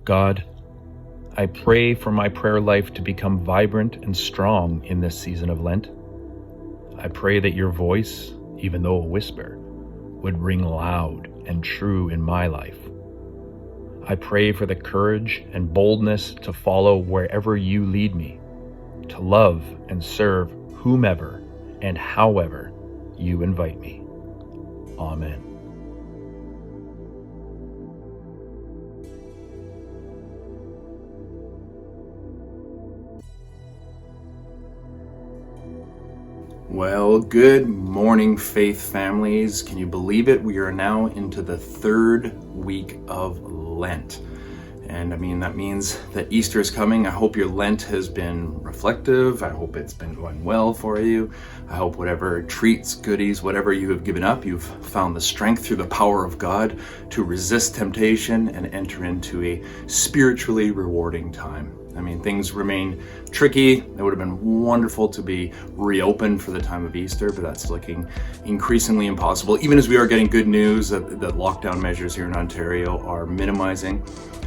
God, I pray for my prayer life to become vibrant and strong in this season of Lent. I pray that your voice, even though a whisper, would ring loud and true in my life. I pray for the courage and boldness to follow wherever you lead me, to love and serve whomever and however you invite me. Amen. Well, good morning, faith families. Can you believe it? We are now into the third week of Lent. And that means that Easter is coming. I hope your Lent has been reflective. I hope it's been going well for you. I hope whatever treats, goodies, whatever you have given up, you've found the strength through the power of God to resist temptation and enter into a spiritually rewarding time. Things remain tricky. It would have been wonderful to be reopened for the time of Easter, but that's looking increasingly impossible, even as we are getting good news that lockdown measures here in Ontario are minimizing.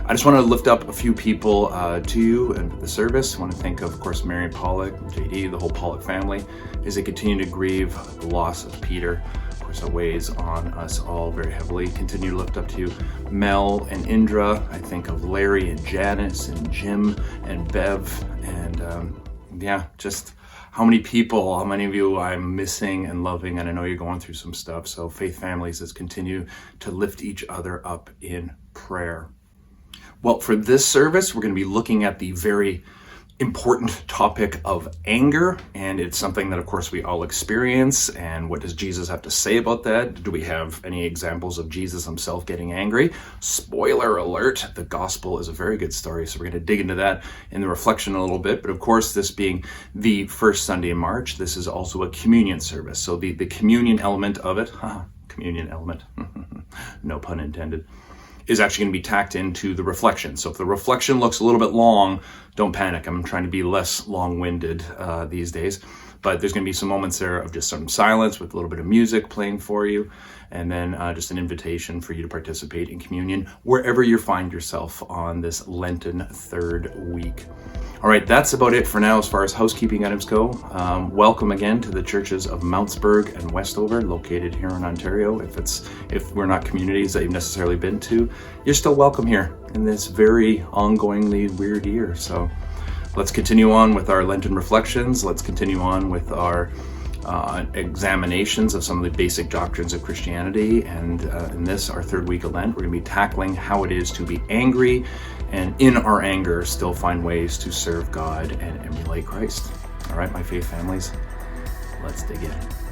I just want to lift up a few people to you and the service. I want to think of course, Mary Pollock, JD, the whole Pollock family, as they continue to grieve the loss of Peter. Of course, it weighs on us all very heavily. Continue to lift up to you Mel and Indra. I think of Larry and Janice and Jim and Bev and just how many people, how many of you I'm missing and loving, and I know you're going through some stuff. So faith families, let's continue to lift each other up in prayer. Well, for this service, we're going to be looking at the very important topic of anger, and it's something that, of course, we all experience. And what does Jesus have to say about that? Do we have any examples of Jesus himself getting angry? Spoiler alert, the gospel is a very good story, so we're going to dig into that in the reflection a little bit. But of course, this being the first Sunday in March, this is also a communion service. So the communion element of it, communion element, no pun intended, is actually going to be tacked into the reflection. So if the reflection looks a little bit long, don't panic. I'm trying to be less long-winded these days. But there's going to be some moments there of just some silence with a little bit of music playing for you, and then just an invitation for you to participate in communion wherever you find yourself on this Lenten third week. All right, that's about it for now as far as housekeeping items go. Welcome again to the churches of Mountsburg and Westover, located here in Ontario. If we're not communities that you've necessarily been to, you're still welcome here in this very ongoingly weird year. So let's continue on with our Lenten reflections. Let's continue on with our examinations of some of the basic doctrines of Christianity. And in this, our third week of Lent, we're going to be tackling how it is to be angry, and in our anger, still find ways to serve God and emulate Christ. All right, my faith families, let's dig in.